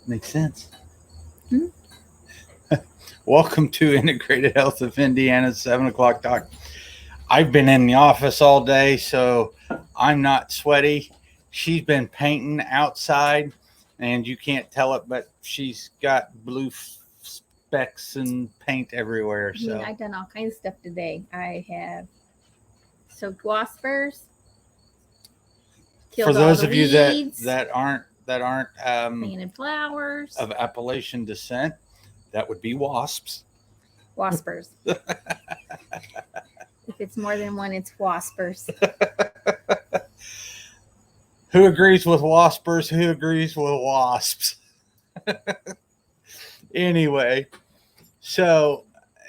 Makes sense. Hmm? Welcome to Integrated Health of Indiana's 7 o'clock talk. I've been in the office all day, so I'm not sweaty. She's been painting outside, and you can't tell it, but she's got blue specks and paint everywhere. I mean, So I've done all kinds of stuff today. I have soaked waspers, for killed all those the of you that weeds, that aren't planted flowers, of Appalachian descent, that would be wasps. waspers. If it's more than one, it's waspers. Who agrees with waspers? Who agrees with wasps? Anyway, so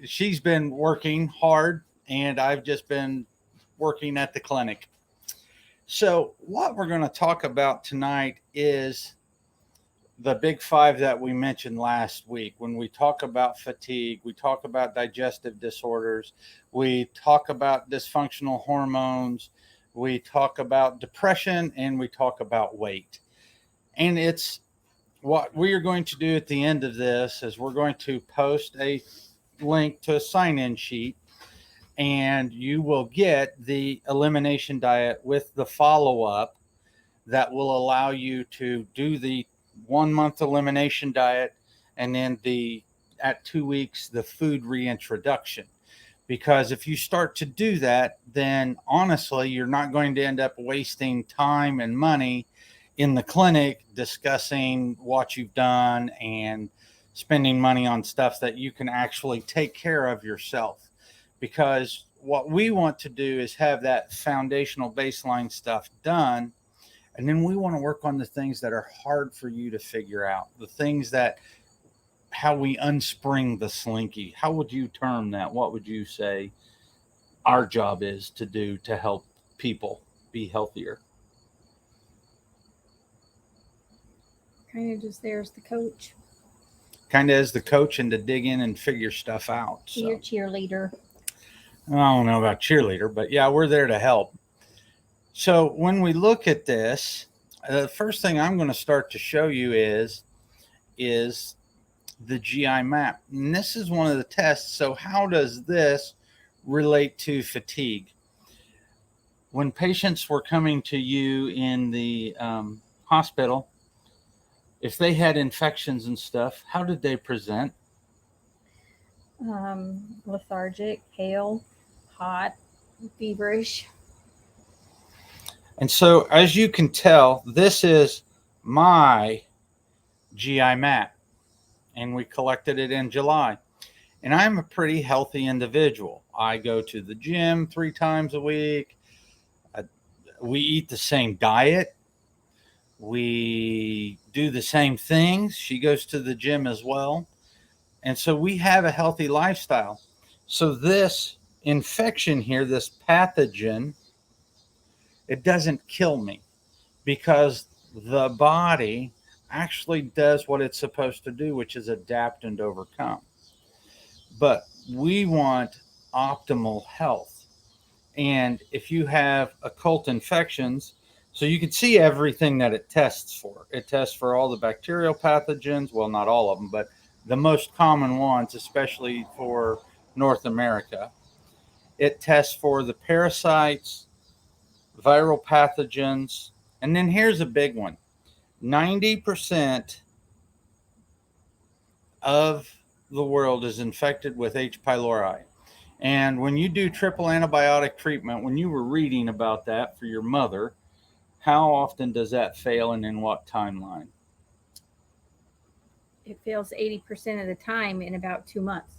she's been working hard, and I've just been working at the clinic. So, what we're going to talk about tonight is the big five that we mentioned last week. When we talk about fatigue, we talk about digestive disorders, we talk about dysfunctional hormones, we talk about depression, and we talk about weight. And it's what we are going to do at the end of this is we're going to post a link to a sign-in sheet, and you will get the elimination diet with the follow-up that will allow you to do the 1 month elimination diet, and then at 2 weeks the food reintroduction. Because if you start to do that, then honestly you're not going to end up wasting time and money in the clinic discussing what you've done and spending money on stuff that you can actually take care of yourself. Because what we want to do is have that foundational baseline stuff done, and then we want to work on the things that are hard for you to figure out, the things that, how we unspring the slinky. How would you term that? What would you say our job is to do to help people be healthier? Kind of just there as the coach. Kind of as the coach, and to dig in and figure stuff out. Be your cheerleader. I don't know about cheerleader, but yeah, we're there to help. So when we look at this, the first thing I'm going to start to show you is the GI map. And this is one of the tests. So how does this relate to fatigue? When patients were coming to you in the hospital, if they had infections and stuff, how did they present? Lethargic, pale, hot, feverish. And so, as you can tell, this is my GI map, and we collected it in July. And I'm a pretty healthy individual. I go to the gym 3 times a week. We eat the same diet. We do the same things. She goes to the gym as well. And so we have a healthy lifestyle. So this infection here, this pathogen, it doesn't kill me, because the body actually does what it's supposed to do, which is adapt and overcome. But we want optimal health. And if you have occult infections, so you can see everything that it tests for. It tests for all the bacterial pathogens. Well, not all of them, but the most common ones, especially for North America. It tests for the parasites, viral pathogens, and then here's a big one. 90% of the world is infected with H. pylori. And when you do triple antibiotic treatment, when you were reading about that for your mother, how often does that fail, and in what timeline? It fails 80% of the time in about 2 months.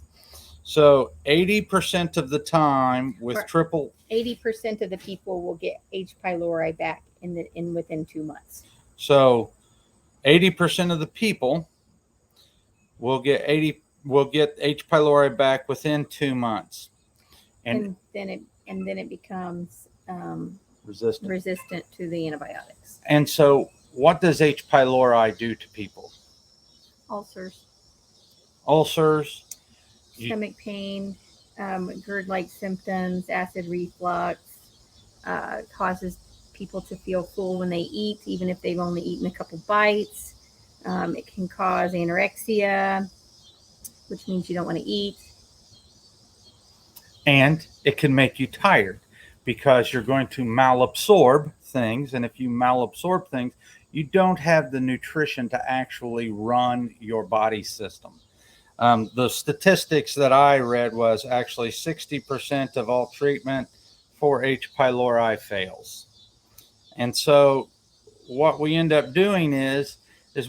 So 80% of the time with triple 80% of the people will get H. pylori back within 2 months. So 80% of the people will get H. pylori back within 2 months, and then it becomes resistant to the antibiotics. And so, what does H. pylori do to people? Ulcers, stomach pain, GERD-like symptoms, acid reflux, causes people to feel full when they eat, even if they've only eaten a couple bites. It can cause anorexia, which means you don't want to eat. And it can make you tired because you're going to malabsorb things. And if you malabsorb things, you don't have the nutrition to actually run your body system. The statistics that I read was actually 60% of all treatment for H. pylori fails. And so what we end up doing is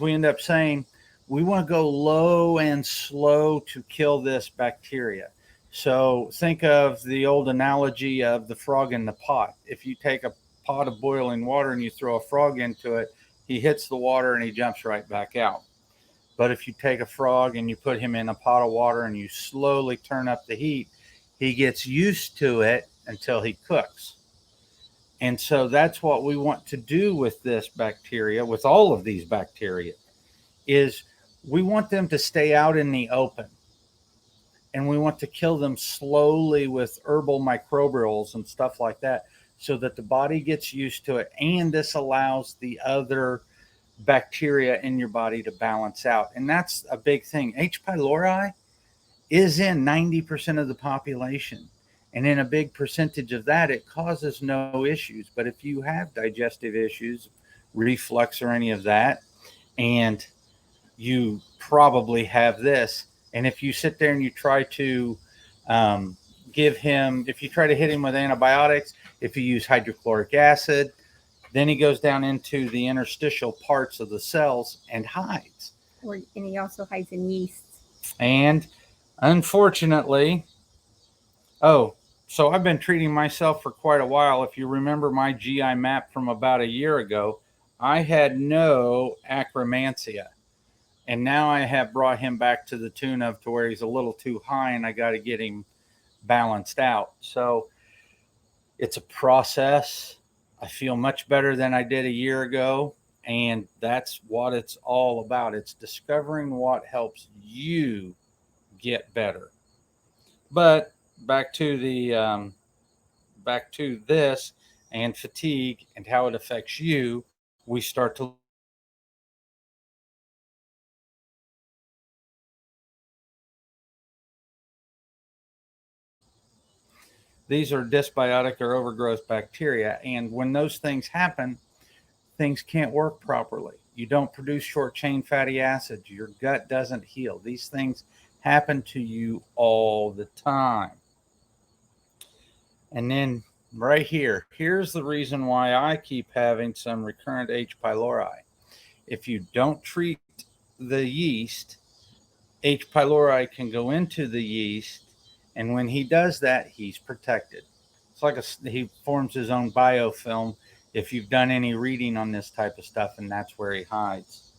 we end up saying we want to go low and slow to kill this bacteria. So think of the old analogy of the frog in the pot. If you take a pot of boiling water and you throw a frog into it, he hits the water and he jumps right back out. But if you take a frog and you put him in a pot of water and you slowly turn up the heat, he gets used to it until he cooks. And so that's what we want to do with this bacteria, with all of these bacteria, is we want them to stay out in the open. And we want to kill them slowly with herbal microbials and stuff like that so that the body gets used to it. And this allows the other bacteria in your body to balance out. And that's a big thing. H. pylori is in 90% of the population. And in a big percentage of that, it causes no issues. But if you have digestive issues, reflux, or any of that, and you probably have this, and if you sit there and you try to give him, if you try to hit him with antibiotics, if you use hydrochloric acid, then he goes down into the interstitial parts of the cells and hides. And he also hides in yeast. And unfortunately, so I've been treating myself for quite a while. If you remember my GI map from about a year ago, I had no acromantia. And now I have brought him back to the tune of to where he's a little too high and I got to get him balanced out. So it's a process. I feel much better than I did a year ago. And that's what it's all about. It's discovering what helps you get better. But back to this and fatigue and how it affects you, we start to these are dysbiotic or overgrowth bacteria. And when those things happen, things can't work properly. You don't produce short chain fatty acids. Your gut doesn't heal. These things happen to you all the time. And then right here, here's the reason why I keep having some recurrent H. pylori. If you don't treat the yeast, H. pylori can go into the yeast, and when he does that, he's protected. It's like he forms his own biofilm if you've done any reading on this type of stuff, and that's where he hides.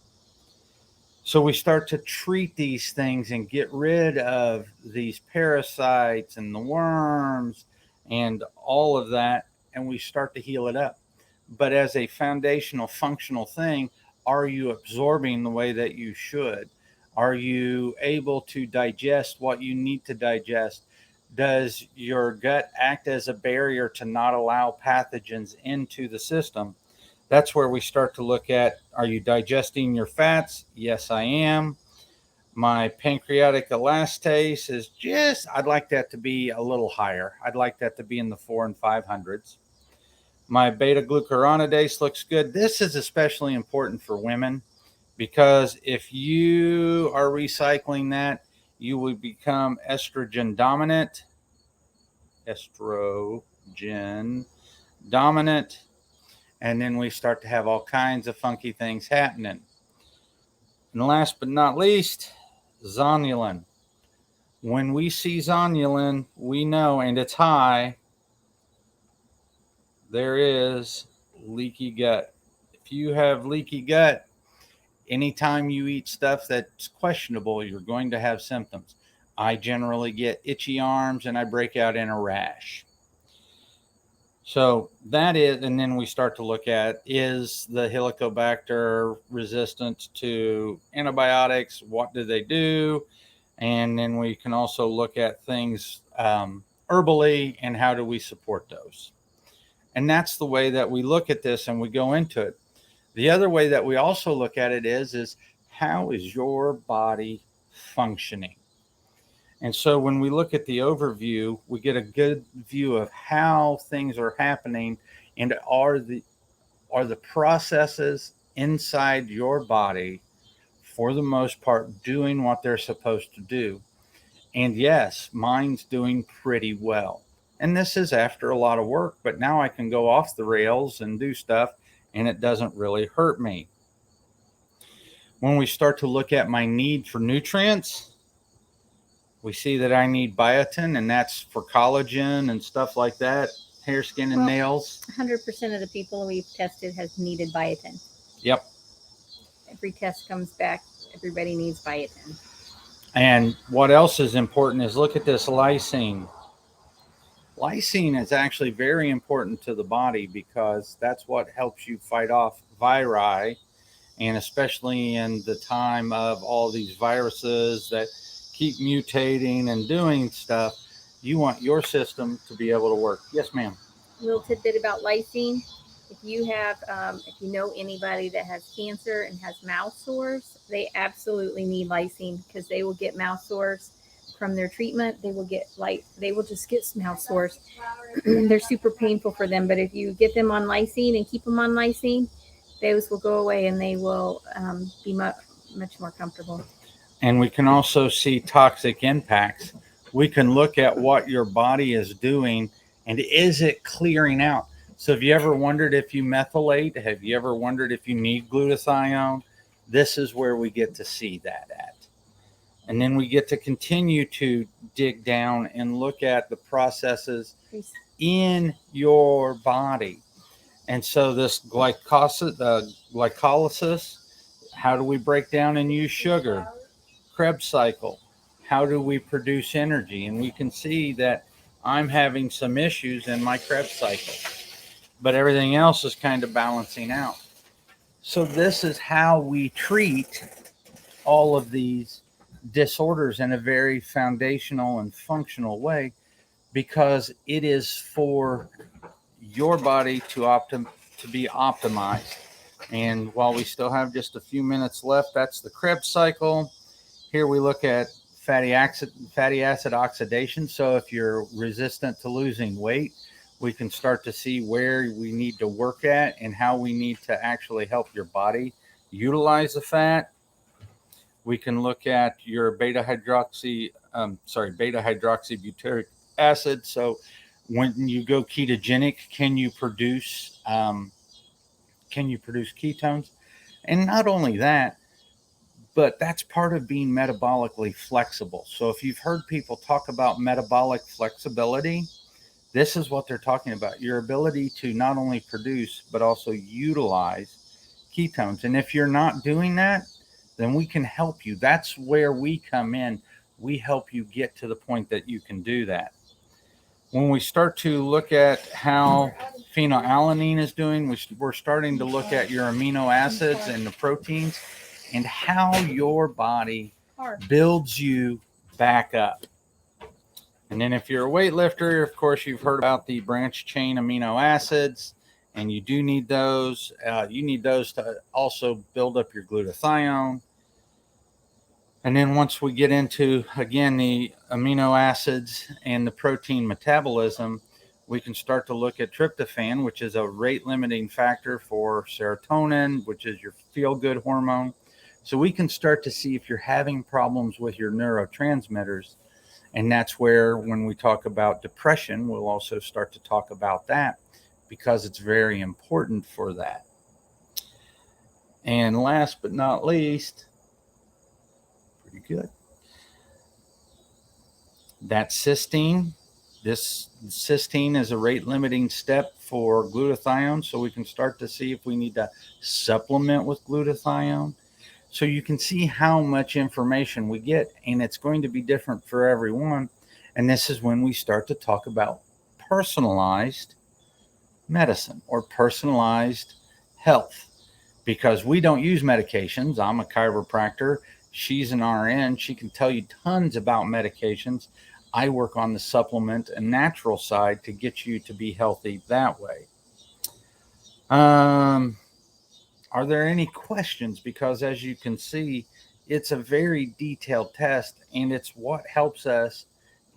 So we start to treat these things and get rid of these parasites and the worms and all of that, and we start to heal it up. But as a foundational functional thing, are you absorbing the way that you should? Are you able to digest what you need to digest? Does your gut act as a barrier to not allow pathogens into the system? That's where we start to look at, are you digesting your fats? Yes, I am. My pancreatic elastase is just, I'd like that to be a little higher. I'd like that to be in the 400 and 500s. My beta glucuronidase looks good. This is especially important for women because if you are recycling that, you will become estrogen dominant. And then we start to have all kinds of funky things happening. And last but not least, zonulin. When we see zonulin, we know, and it's high, there is leaky gut. If you have leaky gut, anytime you eat stuff that's questionable, you're going to have symptoms. I generally get itchy arms and I break out in a rash. So that is, and then we start to look at, is the Helicobacter resistant to antibiotics? What do they do? And then we can also look at things herbally and how do we support those? And that's the way that we look at this and we go into it. The other way that we also look at it is how is your body functioning? And so when we look at the overview, we get a good view of how things are happening and are the processes inside your body for the most part doing what they're supposed to do. And yes, mine's doing pretty well. And this is after a lot of work, but now I can go off the rails and do stuff and it doesn't really hurt me. When we start to look at my need for nutrients, we see that I need biotin, and that's for collagen and stuff like that, hair, skin, and nails. 100% of the people we've tested has needed biotin. Yep. Every test comes back, everybody needs biotin. And what else is important is look at this lysine. Lysine is actually very important to the body because that's what helps you fight off viri, and especially in the time of all these viruses that keep mutating and doing stuff, you want your system to be able to work. Yes, ma'am. A little tidbit about lysine. If you know anybody that has cancer and has mouth sores, they absolutely need lysine because they will get mouth sores from their treatment. They will just get mouth sores. They're super painful for them. But if you get them on lysine and keep them on lysine, those will go away and they will be much more comfortable. And we can also see toxic impacts. We can look at what your body is doing and is it clearing out? So have you ever wondered if you methylate? Have you ever wondered if you need glutathione? This is where we get to see that at. And then we get to continue to dig down and look at the processes in your body. And so this glycolysis, how do we break down and use sugar? Krebs cycle, how do we produce energy? And we can see that I'm having some issues in my Krebs cycle, but everything else is kind of balancing out. So this is how we treat all of these disorders in a very foundational and functional way, because it is for your body to be optimized. And while we still have just a few minutes left, that's the Krebs cycle. Here we look at fatty acid oxidation. So if you're resistant to losing weight, we can start to see where we need to work at and how we need to actually help your body utilize the fat. We can look at your beta hydroxybutyric acid. So when you go ketogenic, can you produce ketones? And not only that, but that's part of being metabolically flexible. So if you've heard people talk about metabolic flexibility, this is what they're talking about. Your ability to not only produce, but also utilize ketones. And if you're not doing that, then we can help you. That's where we come in. We help you get to the point that you can do that. When we start to look at how phenylalanine is doing, we're starting to look at your amino acids and the proteins and how your body builds you back up. And then if you're a weightlifter, of course, you've heard about the branch chain amino acids, and you do need those. You need those to also build up your glutathione. And then once we get into, again, the amino acids and the protein metabolism, we can start to look at tryptophan, which is a rate limiting factor for serotonin, which is your feel-good hormone. So we can start to see if you're having problems with your neurotransmitters. And that's where, when we talk about depression, we'll also start to talk about that because it's very important for that. And last but not least, pretty good, that cysteine. This cysteine is a rate limiting step for glutathione. So we can start to see if we need to supplement with glutathione. So you can see how much information we get, and it's going to be different for everyone. And this is when we start to talk about personalized medicine or personalized health, because we don't use medications. I'm a chiropractor. She's an RN. She can tell you tons about medications. I work on the supplement and natural side to get you to be healthy that way. are there any questions? Because as you can see, it's a very detailed test, and it's what helps us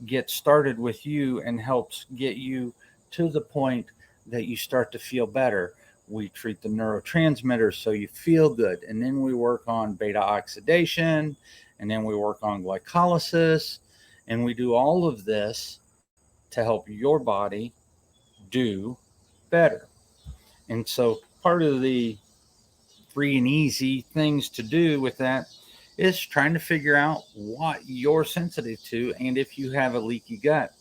get started with you and helps get you to the point that you start to feel better. We treat the neurotransmitters so you feel good, and then we work on beta oxidation, and then we work on glycolysis, and we do all of this to help your body do better. And so part of the free and easy things to do with that is trying to figure out what you're sensitive to and if you have a leaky gut.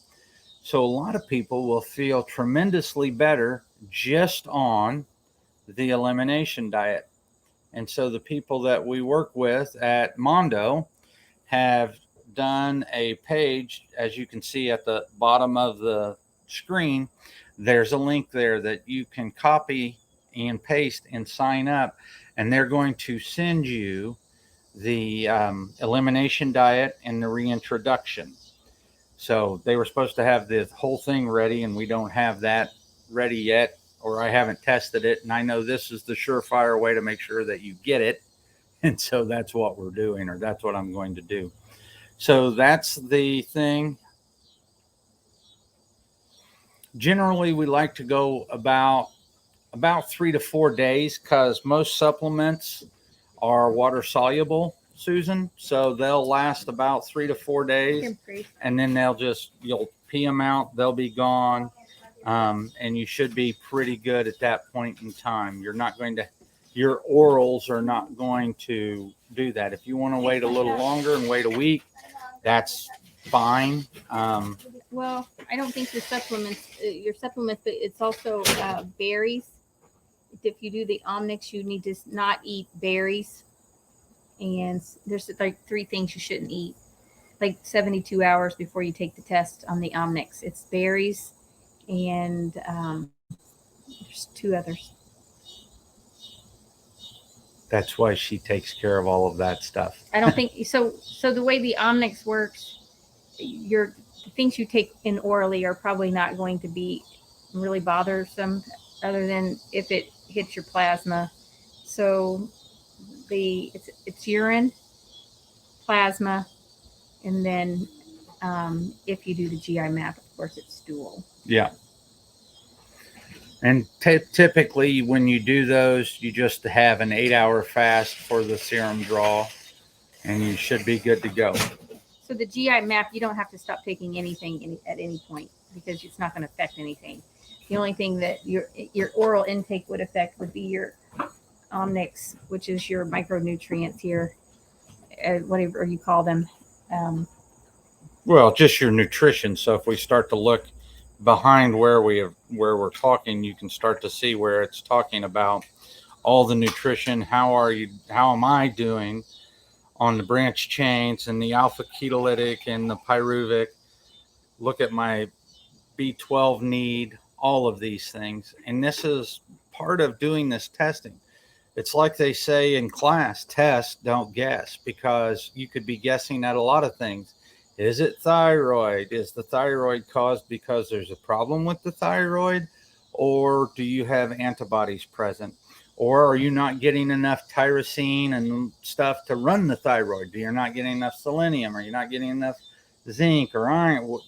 So a lot of people will feel tremendously better just on the elimination diet. And so the people that we work with at Mondo have done a page, as you can see at the bottom of the screen. There's a link there that you can copy and paste and sign up, and they're going to send you the elimination diet and the reintroduction. So they were supposed to have the whole thing ready, and we don't have that ready yet, or I haven't tested it. And I know this is the surefire way to make sure that you get it. And so that's what we're doing, or that's what I'm going to do. So that's the thing. Generally, we like to go about 3 to 4 days, because most supplements are water soluble, Susan. So they'll last about 3 to 4 days, and then you'll pee them out. They'll be gone. And you should be pretty good at that point in time. Your orals are not going to do that. If you want to wait a little longer and wait a week, that's fine. Well, I don't think your supplements, but it's also berries. If you do the Omnix, you need to not eat berries. And there's like 3 things you shouldn't eat, like 72 hours before you take the test on the Omnix. It's berries, and there's 2 others. That's why she takes care of all of that stuff. I don't think so. So the way the Omnix works, the things you take in orally are probably not going to be really bothersome, other than if it hits your plasma. So it's urine, plasma, and then if you do the GI map, of course, it's stool. Yeah. And typically when you do those, you just have an 8-hour fast for the serum draw, and you should be good to go. So the GI map, you don't have to stop taking anything at any point, because it's not going to affect anything. The only thing that your oral intake would affect would be your Omnix, which is your micronutrients here, whatever you call them. Well, just your nutrition. So if we start to look behind where we're talking, you can start to see where it's talking about all the nutrition. How am I doing on the branch chains and the alpha ketolytic and the pyruvic? Look at my B12 need, all of these things. And this is part of doing this testing. It's like they say in class, test, don't guess, because you could be guessing at a lot of things. Is it thyroid? Is the thyroid caused because there's a problem with the thyroid? Or do you have antibodies present? Or are you not getting enough tyrosine and stuff to run the thyroid? You're not getting enough selenium, or you're not getting enough zinc or iron?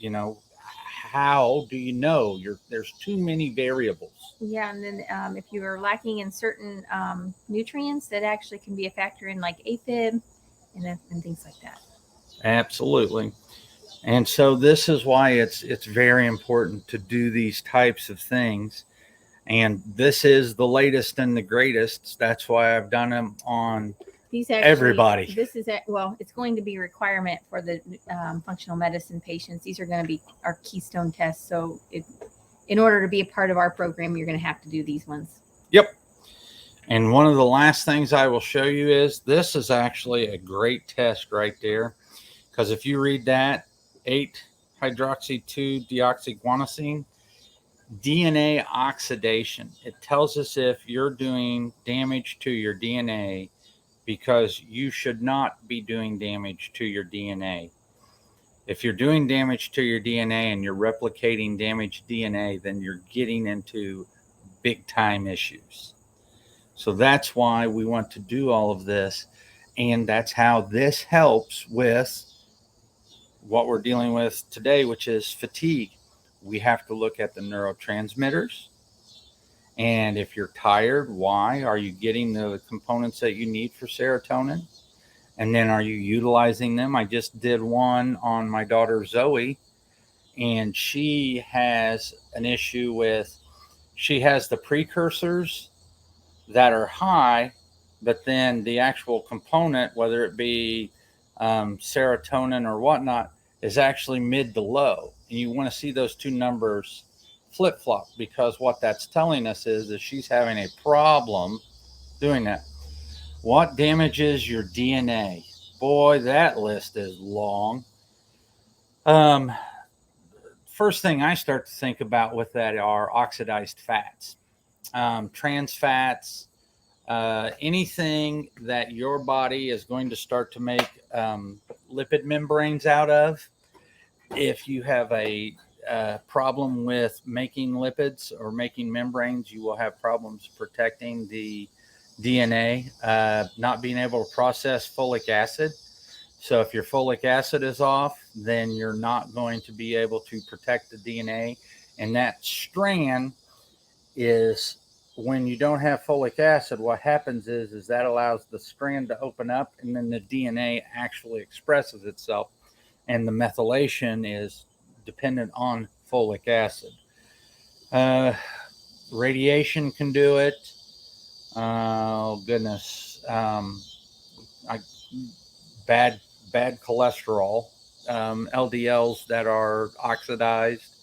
How do you know? There's too many variables. Yeah, and then if you are lacking in certain nutrients, that actually can be a factor in, like AFib and things like that. Absolutely. And so this is why it's very important to do these types of things. And this is the latest and the greatest. That's why I've done them on everybody. This is it's going to be a requirement for the functional medicine patients. These are going to be our keystone tests. So in order to be a part of our program, you're going to have to do these ones. Yep. And one of the last things I will show you is this is actually a great test right there. Because if you read that, 8-hydroxy-2-deoxyguanosine, DNA oxidation. It tells us if you're doing damage to your DNA, because you should not be doing damage to your DNA. If you're doing damage to your DNA and you're replicating damaged DNA, then you're getting into big time issues. So that's why we want to do all of this. And that's how this helps with what we're dealing with today, which is fatigue. We have to look at the neurotransmitters. And if you're tired, why? Are you getting the components that you need for serotonin? And then are you utilizing them? I just did one on my daughter Zoe, and she has an issue with, she has the precursors that are high, but then the actual component, whether it be serotonin or whatnot, is actually mid to low. And you want to see those two numbers flip flop, because what that's telling us is she's having a problem doing that. What damages your DNA? Boy, that list is long. First thing I start to think about with that are oxidized fats, trans fats, anything that your body is going to start to make lipid membranes out of. If you have a problem with making lipids or making membranes, you will have problems protecting the DNA, not being able to process folic acid. So if your folic acid is off, then you're not going to be able to protect the DNA. And that strand is, when you don't have folic acid, what happens is that allows the strand to open up, and then the DNA actually expresses itself. And the methylation is dependent on folic acid. Radiation can do it. Oh goodness. Bad cholesterol, LDLs that are oxidized,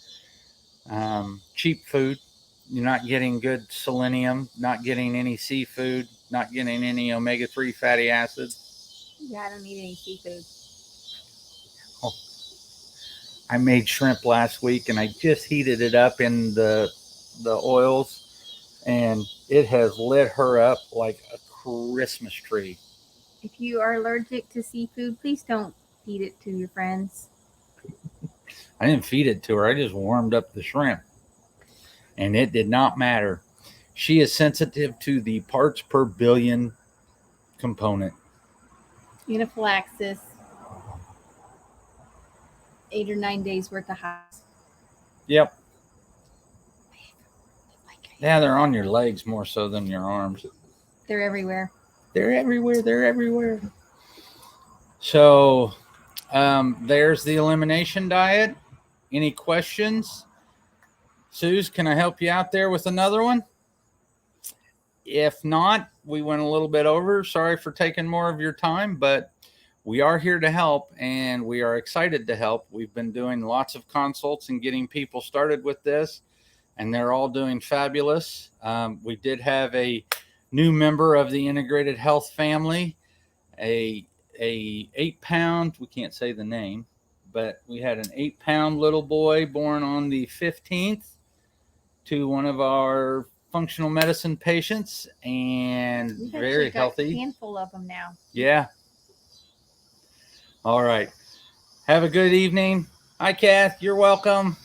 cheap food. You're not getting good selenium, not getting any seafood, not getting any omega-3 fatty acids. Yeah, I don't need any seafood. Oh, I made shrimp last week, and I just heated it up in the oils, and it has lit her up like a Christmas tree. If you are allergic to seafood, please don't feed it to your friends. I didn't feed it to her. I just warmed up the shrimp, and it did not matter. She is sensitive to the parts per billion component. Anaphylaxis, 8 or 9 days worth of hives. Yep. Yeah, they're on your legs more so than your arms. They're everywhere. They're everywhere. They're everywhere. So there's the elimination diet. Any questions? Suze, can I help you out there with another one? If not, we went a little bit over. Sorry for taking more of your time, but we are here to help, and we are excited to help. We've been doing lots of consults and getting people started with this, and they're all doing fabulous. We did have a new member of the integrated health family, a 8-pound, we can't say the name, but we had an 8-pound little boy born on the 15th to one of our functional medicine patients, and We've very got healthy. A handful of them now. Yeah. All right. Have a good evening. Hi, Kath. You're welcome.